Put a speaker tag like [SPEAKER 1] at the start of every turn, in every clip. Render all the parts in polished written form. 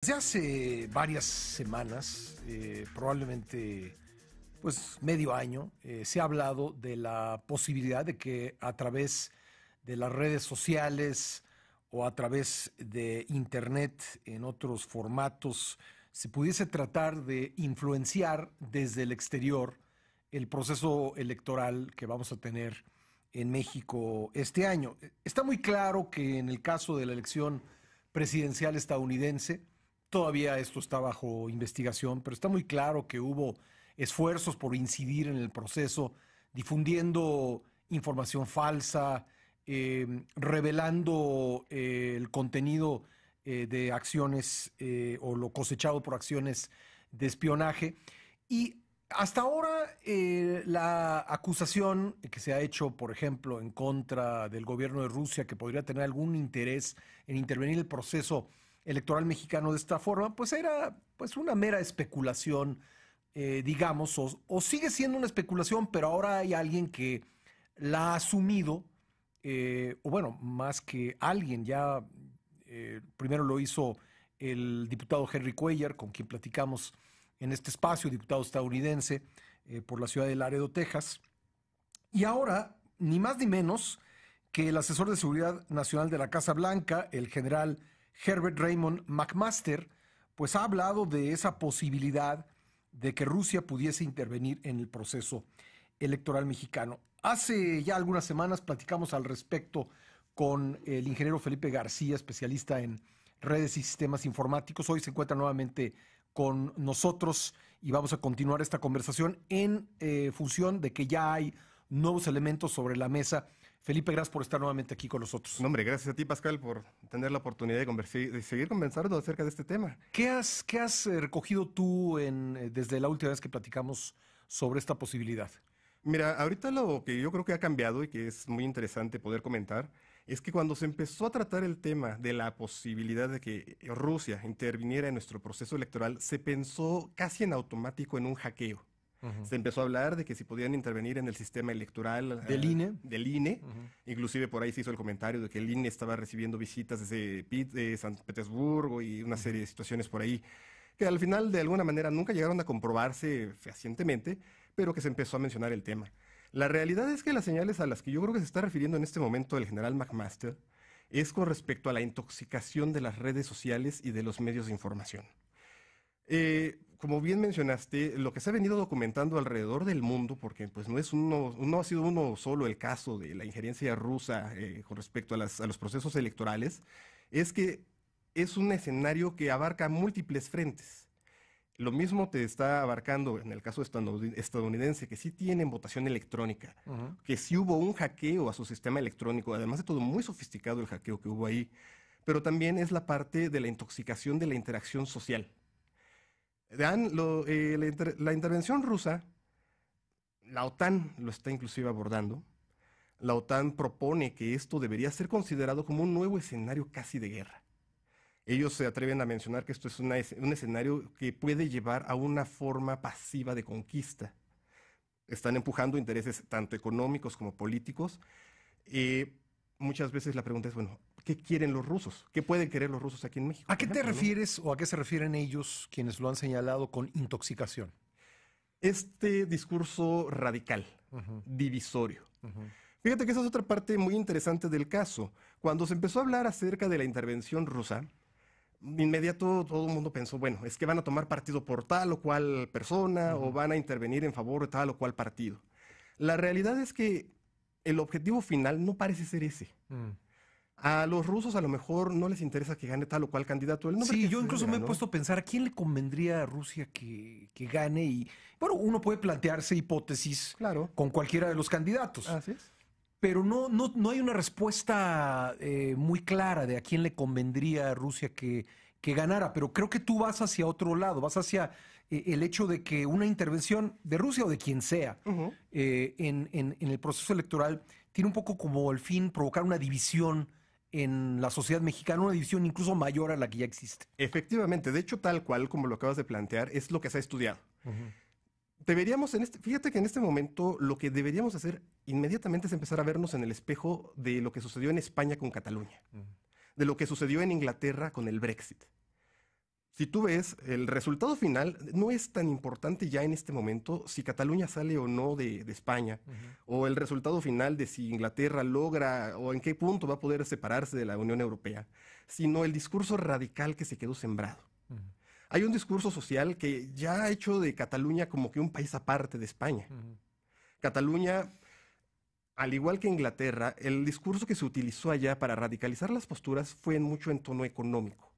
[SPEAKER 1] Desde hace varias semanas, probablemente pues medio año, se ha hablado de la posibilidad de que a través de las redes sociales o a través de Internet en otros formatos se pudiese tratar de influenciar desde el exterior el proceso electoral que vamos a tener en México este año. Está muy claro que en el caso de la elección presidencial estadounidense, todavía esto está bajo investigación, pero está muy claro que hubo esfuerzos por incidir en el proceso, difundiendo información falsa, revelando el contenido de acciones o lo cosechado por acciones de espionaje. Y hasta ahora la acusación que se ha hecho, por ejemplo, en contra del gobierno de Rusia, que podría tener algún interés en intervenir en el proceso electoral mexicano de esta forma, pues era pues una mera especulación, digamos, o sigue siendo una especulación, pero ahora hay alguien que la ha asumido, o bueno, más que alguien, ya primero lo hizo el diputado Henry Cuellar, con quien platicamos en este espacio, diputado estadounidense por la ciudad de Laredo, Texas, y ahora, ni más ni menos que el asesor de seguridad nacional de la Casa Blanca, el general Herbert Raymond McMaster, pues ha hablado de esa posibilidad de que Rusia pudiese intervenir en el proceso electoral mexicano. Hace ya algunas semanas platicamos al respecto con el ingeniero Felipe García, especialista en redes y sistemas informáticos. Hoy se encuentra nuevamente con nosotros y vamos a continuar esta conversación en función de que ya hay nuevos elementos sobre la mesa. Felipe, gracias por estar nuevamente aquí con nosotros.
[SPEAKER 2] No, hombre, gracias a ti, Pascal, por tener la oportunidad de seguir conversando acerca de este tema.
[SPEAKER 1] ¿Qué has recogido tú desde la última vez que platicamos sobre esta posibilidad?
[SPEAKER 2] Mira, ahorita lo que yo creo que ha cambiado y que es muy interesante poder comentar es que cuando se empezó a tratar el tema de la posibilidad de que Rusia interviniera en nuestro proceso electoral, se pensó casi en automático en un hackeo. Se empezó a hablar de que si podían intervenir en el sistema electoral
[SPEAKER 1] ¿Del INE?
[SPEAKER 2] Del INE. Inclusive por ahí se hizo el comentario de que el INE estaba recibiendo visitas desde San Petersburgo y una serie de situaciones por ahí que al final de alguna manera nunca llegaron a comprobarse fehacientemente, pero que se empezó a mencionar el tema. La realidad es que las señales a las que yo creo que se está refiriendo en este momento el general McMaster es con respecto a la intoxicación de las redes sociales y de los medios de información. Como bien mencionaste, lo que se ha venido documentando alrededor del mundo, porque pues no ha sido uno solo el caso de la injerencia rusa con respecto a los procesos electorales, es que es un escenario que abarca múltiples frentes. Lo mismo te está abarcando en el caso estadounidense, que sí tienen votación electrónica, que sí hubo un hackeo a su sistema electrónico, además de todo muy sofisticado el hackeo que hubo ahí, pero también es la parte de la intoxicación de la interacción social. La intervención rusa, la OTAN lo está inclusive abordando. La OTAN propone que esto debería ser considerado como un nuevo escenario casi de guerra. Ellos se atreven a mencionar que esto es un escenario que puede llevar a una forma pasiva de conquista. Están empujando intereses tanto económicos como políticos. Muchas veces la pregunta es, bueno, ¿qué quieren los rusos? ¿Qué pueden querer los rusos aquí en México?
[SPEAKER 1] ¿A qué te refieres o a qué se refieren ellos quienes lo han señalado con intoxicación?
[SPEAKER 2] Este discurso radical, divisorio. Fíjate que esa es otra parte muy interesante del caso. Cuando se empezó a hablar acerca de la intervención rusa, de inmediato todo el mundo pensó, bueno, es que van a tomar partido por tal o cual persona o van a intervenir en favor de tal o cual partido. La realidad es que el objetivo final no parece ser ese. A los rusos a lo mejor no les interesa que gane tal o cual candidato.
[SPEAKER 1] Sí, yo incluso me he puesto a pensar a quién le convendría a Rusia que gane y, bueno, uno puede plantearse hipótesis con cualquiera de los candidatos.
[SPEAKER 2] Así es.
[SPEAKER 1] Pero no hay una respuesta muy clara de a quién le convendría a Rusia que ganara. Pero creo que tú vas hacia otro lado, vas hacia el hecho de que una intervención de Rusia o de quien sea en el proceso electoral tiene un poco como el fin provocar una división en la sociedad mexicana, una división incluso mayor a la que ya existe.
[SPEAKER 2] Efectivamente, de hecho, tal cual como lo acabas de plantear, es lo que se ha estudiado. Fíjate que en este momento lo que deberíamos hacer inmediatamente es empezar a vernos en el espejo de lo que sucedió en España con Cataluña, de lo que sucedió en Inglaterra con el Brexit. Si tú ves, el resultado final no es tan importante ya en este momento si Cataluña sale o no de España, o el resultado final de si Inglaterra logra o en qué punto va a poder separarse de la Unión Europea, sino el discurso radical que se quedó sembrado. Hay un discurso social que ya ha hecho de Cataluña como que un país aparte de España. Cataluña, al igual que Inglaterra, el discurso que se utilizó allá para radicalizar las posturas fue mucho en tono económico.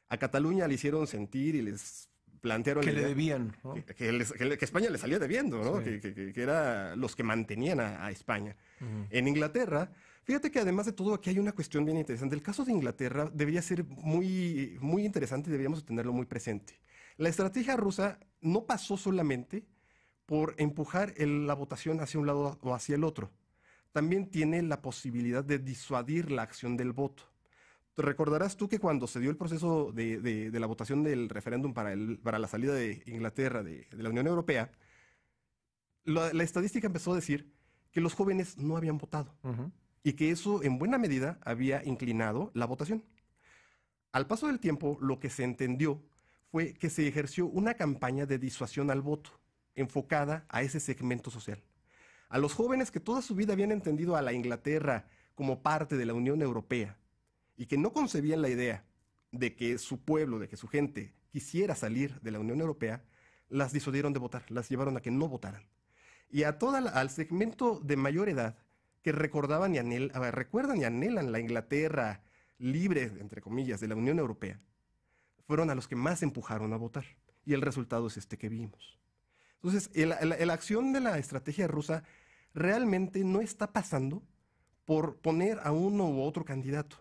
[SPEAKER 2] A Cataluña le hicieron sentir y les plantearon
[SPEAKER 1] que le debían, ¿no?
[SPEAKER 2] que España le salía debiendo, ¿no?
[SPEAKER 1] Sí.
[SPEAKER 2] Que era los que mantenían a España. En Inglaterra, fíjate que además de todo aquí hay una cuestión bien interesante. El caso de Inglaterra debería ser muy, muy interesante y deberíamos tenerlo muy presente. La estrategia rusa no pasó solamente por empujar la votación hacia un lado o hacia el otro. También tiene la posibilidad de disuadir la acción del voto. Recordarás tú que cuando se dio el proceso de la votación del referéndum para la salida de Inglaterra de la Unión Europea, la estadística empezó a decir que los jóvenes no habían votado y que eso en buena medida había inclinado la votación. Al paso del tiempo, lo que se entendió fue que se ejerció una campaña de disuasión al voto, enfocada a ese segmento social. A los jóvenes que toda su vida habían entendido a la Inglaterra como parte de la Unión Europea, y que no concebían la idea de que su pueblo, de que su gente quisiera salir de la Unión Europea, las disuadieron de votar, las llevaron a que no votaran. Y al segmento de mayor edad, que recuerdan y anhelan la Inglaterra libre, entre comillas, de la Unión Europea, fueron a los que más empujaron a votar. Y el resultado es este que vimos. Entonces, la acción de la estrategia rusa realmente no está pasando por poner a uno u otro candidato.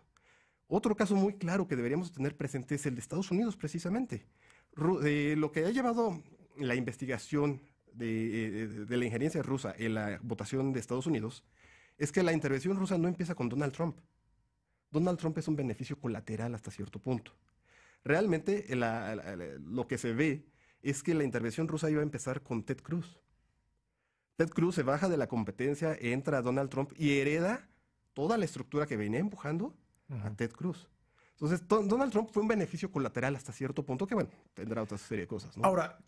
[SPEAKER 2] Otro caso muy claro que deberíamos tener presente es el de Estados Unidos, precisamente. Lo que ha llevado la investigación de la injerencia rusa en la votación de Estados Unidos es que la intervención rusa no empieza con Donald Trump. Donald Trump es un beneficio colateral hasta cierto punto. Realmente lo que se ve es que la intervención rusa iba a empezar con Ted Cruz. Ted Cruz se baja de la competencia, entra Donald Trump y hereda toda la estructura que venía empujando a Ted Cruz. Entonces, Donald Trump fue un beneficio colateral hasta cierto punto que, bueno, tendrá otra serie de cosas, ¿no?
[SPEAKER 1] Ahora,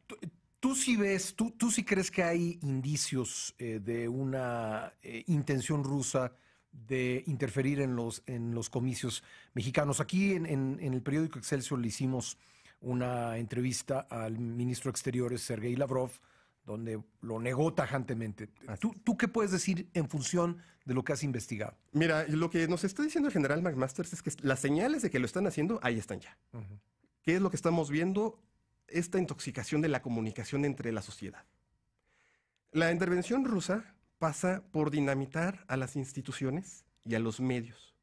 [SPEAKER 1] tú sí ves, tú sí crees que hay indicios de una intención rusa de interferir en los comicios mexicanos. Aquí en el periódico Excelsior le hicimos una entrevista al ministro de Exteriores, Sergei Lavrov, donde lo negó tajantemente. ¿Tú qué puedes decir en función de lo que has investigado?
[SPEAKER 2] Mira, lo que nos está diciendo el general McMaster es que las señales de que lo están haciendo, ahí están ya. ¿Qué es lo que estamos viendo? Esta intoxicación de la comunicación entre la sociedad. La intervención rusa pasa por dinamitar a las instituciones y a los medios.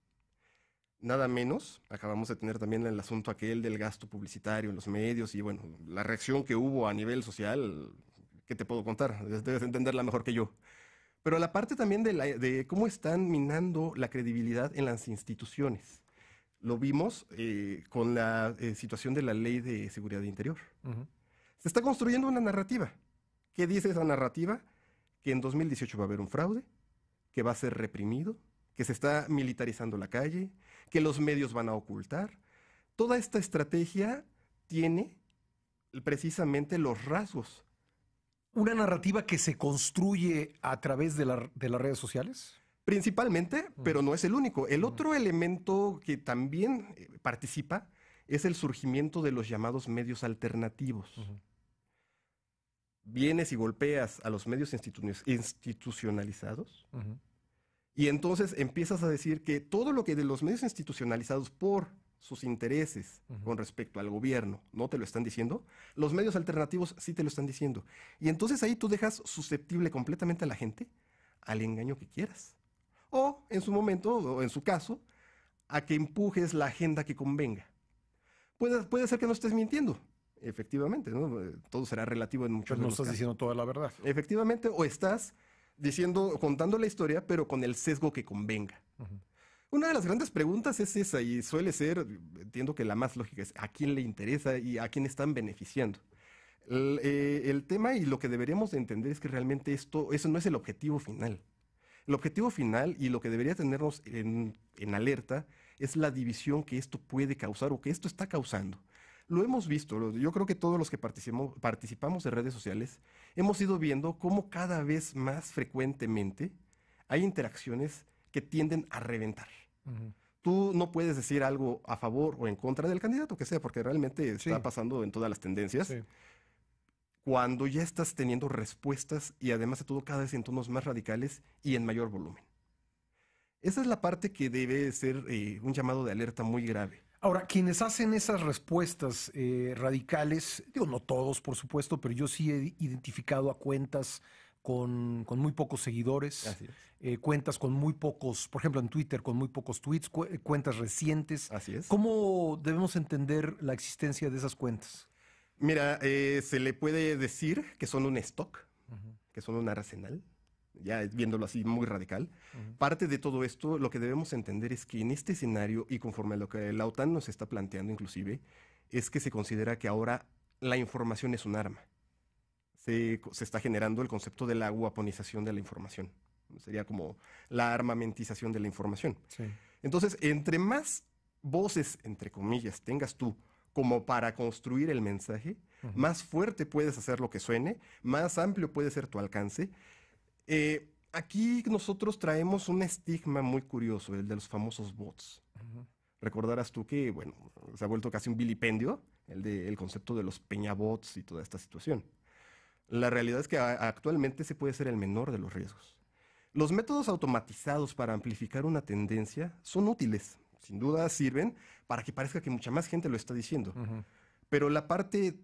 [SPEAKER 2] Nada menos, acabamos de tener también el asunto aquel del gasto publicitario en los medios y, bueno, la reacción que hubo a nivel social. ¿Qué te puedo contar? Debes entenderla mejor que yo. Pero la parte también de cómo están minando la credibilidad en las instituciones. Lo vimos con la situación de la Ley de Seguridad Interior. Se está construyendo una narrativa. ¿Qué dice esa narrativa? Que en 2018 va a haber un fraude, que va a ser reprimido, que se está militarizando la calle, que los medios van a ocultar. Toda esta estrategia tiene precisamente los rasgos.
[SPEAKER 1] ¿Una narrativa que se construye a través de las redes sociales?
[SPEAKER 2] Principalmente, pero no es el único. El otro elemento que también participa es el surgimiento de los llamados medios alternativos. Vienes y golpeas a los medios institucionalizados y entonces empiezas a decir que todo lo que de los medios institucionalizados por sus intereses con respecto al gobierno no te lo están diciendo, los medios alternativos sí te lo están diciendo. Y entonces ahí tú dejas susceptible completamente a la gente al engaño que quieras. O en su momento, o en su caso, a que empujes la agenda que convenga. Puede ser que no estés mintiendo, efectivamente, ¿no? Todo será relativo en muchos
[SPEAKER 1] no estás diciendo toda la verdad.
[SPEAKER 2] Efectivamente, o estás contando la historia, pero con el sesgo que convenga. Una de las grandes preguntas es esa, y suele ser, entiendo que la más lógica es a quién le interesa y a quién están beneficiando. El tema y lo que deberíamos de entender es que realmente eso no es el objetivo final. El objetivo final y lo que debería tenernos en alerta es la división que esto puede causar o que esto está causando. Lo hemos visto, yo creo que todos los que participamos de redes sociales hemos ido viendo cómo cada vez más frecuentemente hay interacciones que tienden a reventar.
[SPEAKER 1] Ujú.
[SPEAKER 2] Tú no puedes decir algo a favor o en contra del candidato que sea, porque realmente está
[SPEAKER 1] Sí.
[SPEAKER 2] pasando en todas las tendencias.
[SPEAKER 1] Sí.
[SPEAKER 2] Cuando ya estás teniendo respuestas y además de todo cada vez en tonos más radicales y en mayor volumen. Esa es la parte que debe ser un llamado de alerta muy grave.
[SPEAKER 1] Ahora, quienes hacen esas respuestas radicales, digo, no todos, por supuesto, pero yo sí he identificado a cuentas con muy pocos seguidores,
[SPEAKER 2] Así es.
[SPEAKER 1] cuentas con muy pocos, por ejemplo, en Twitter, con muy pocos tweets, cuentas recientes.
[SPEAKER 2] Así es.
[SPEAKER 1] ¿Cómo debemos entender la existencia de esas cuentas?
[SPEAKER 2] Mira, se le puede decir que son un stock, que son un arsenal, ya viéndolo así muy radical. Parte de todo esto, lo que debemos entender es que en este escenario y conforme a lo que la OTAN nos está planteando inclusive, es que se considera que ahora la información es un arma. Se está generando el concepto de la guaponización de la información. Sería como la armamentización de la información.
[SPEAKER 1] Sí.
[SPEAKER 2] Entonces, entre más voces, entre comillas, tengas tú como para construir el mensaje, más fuerte puedes hacer lo que suene, más amplio puede ser tu alcance. Aquí nosotros traemos un estigma muy curioso, el de los famosos bots. Recordarás tú que, bueno, se ha vuelto casi un vilipendio el concepto de los peñabots y toda esta situación. La realidad es que actualmente se puede ser el menor de los riesgos. Los métodos automatizados para amplificar una tendencia son útiles, sin duda sirven para que parezca que mucha más gente lo está diciendo. Pero la parte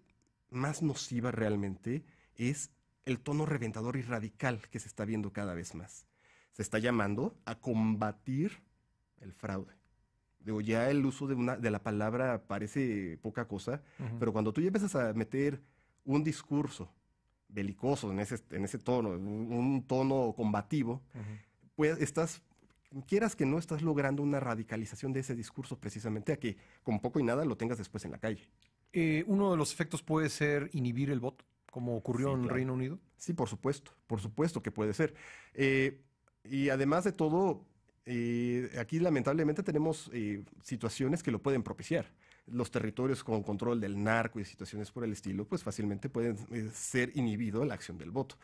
[SPEAKER 2] más nociva realmente es el tono reventador y radical que se está viendo cada vez más. Se está llamando a combatir el fraude. Digo, ya el uso de la palabra parece poca cosa, pero cuando tú ya empiezas a meter un discurso belicoso en ese tono, un tono combativo, pues quieras que no, estás logrando una radicalización de ese discurso precisamente a que con poco y nada lo tengas después en la calle.
[SPEAKER 1] Uno de los efectos puede ser inhibir el voto, como ocurrió
[SPEAKER 2] Sí,
[SPEAKER 1] en
[SPEAKER 2] claro.
[SPEAKER 1] Reino Unido.
[SPEAKER 2] Sí, por supuesto que puede ser. Y además de todo, aquí lamentablemente tenemos situaciones que lo pueden propiciar. Los territorios con control del narco y situaciones por el estilo, pues fácilmente pueden ser inhibido la acción del voto.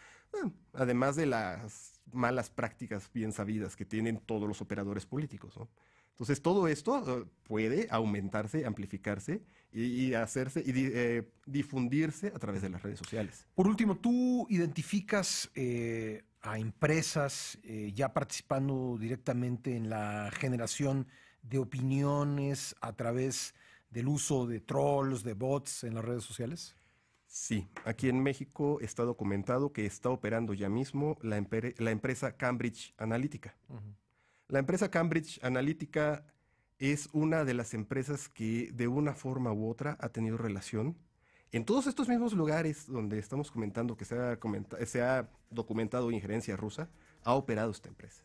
[SPEAKER 2] Además de las malas prácticas bien sabidas que tienen todos los operadores políticos, ¿no? Entonces todo esto puede aumentarse, amplificarse y hacerse y difundirse a través de las redes sociales.
[SPEAKER 1] Por último, ¿tú identificas a empresas ya participando directamente en la generación de opiniones a través del uso de trolls, de bots en las redes sociales?
[SPEAKER 2] Sí, aquí en México está documentado que está operando ya mismo la empresa Cambridge Analytica. La empresa Cambridge Analytica es una de las empresas que de una forma u otra ha tenido relación en todos estos mismos lugares donde estamos comentando que se ha documentado injerencia rusa, ha operado esta empresa.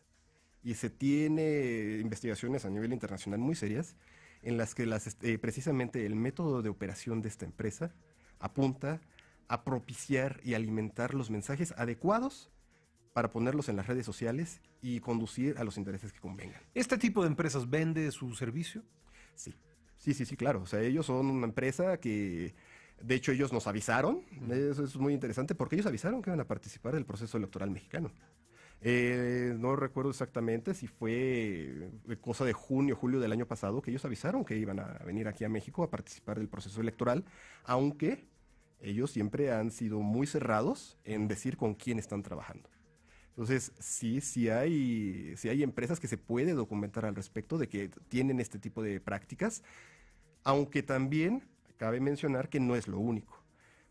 [SPEAKER 2] Y se tiene investigaciones a nivel internacional muy serias en las que precisamente el método de operación de esta empresa apunta a propiciar y alimentar los mensajes adecuados para ponerlos en las redes sociales y conducir a los intereses que convengan.
[SPEAKER 1] ¿Este tipo de empresas vende su servicio?
[SPEAKER 2] Sí, claro. O sea, ellos son una empresa que, de hecho, ellos nos avisaron. Eso es muy interesante porque ellos avisaron que iban a participar del proceso electoral mexicano. No recuerdo exactamente si fue cosa de junio, julio del año pasado, que ellos avisaron que iban a venir aquí a México a participar del proceso electoral, aunque ellos siempre han sido muy cerrados en decir con quién están trabajando. Entonces, sí hay empresas que se puede documentar al respecto de que tienen este tipo de prácticas, aunque también cabe mencionar que no es lo único.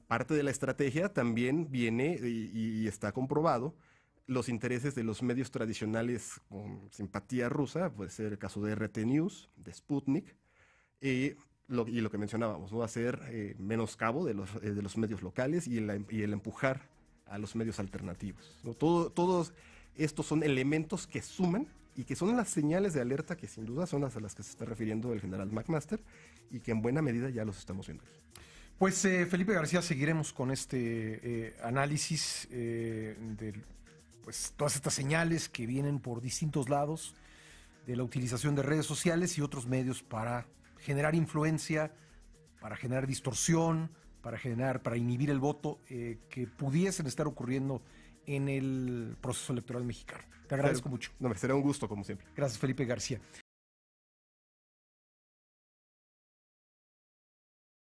[SPEAKER 2] Parte de la estrategia también viene y está comprobado los intereses de los medios tradicionales con simpatía rusa, puede ser el caso de RT News, de Sputnik, y lo que mencionábamos, ¿no? Hacer menoscabo de los medios locales y el empujar a los medios alternativos, ¿no? Todos estos son elementos que suman y que son las señales de alerta que sin duda son las a las que se está refiriendo el general McMaster y que en buena medida ya los estamos viendo aquí.
[SPEAKER 1] Pues Felipe García, seguiremos con este análisis de pues, todas estas señales que vienen por distintos lados de la utilización de redes sociales y otros medios para generar influencia para generar distorsión, para inhibir el voto, que pudiesen estar ocurriendo en el proceso electoral mexicano. Te agradezco mucho.
[SPEAKER 2] No, me será un gusto, como siempre.
[SPEAKER 1] Gracias, Felipe García.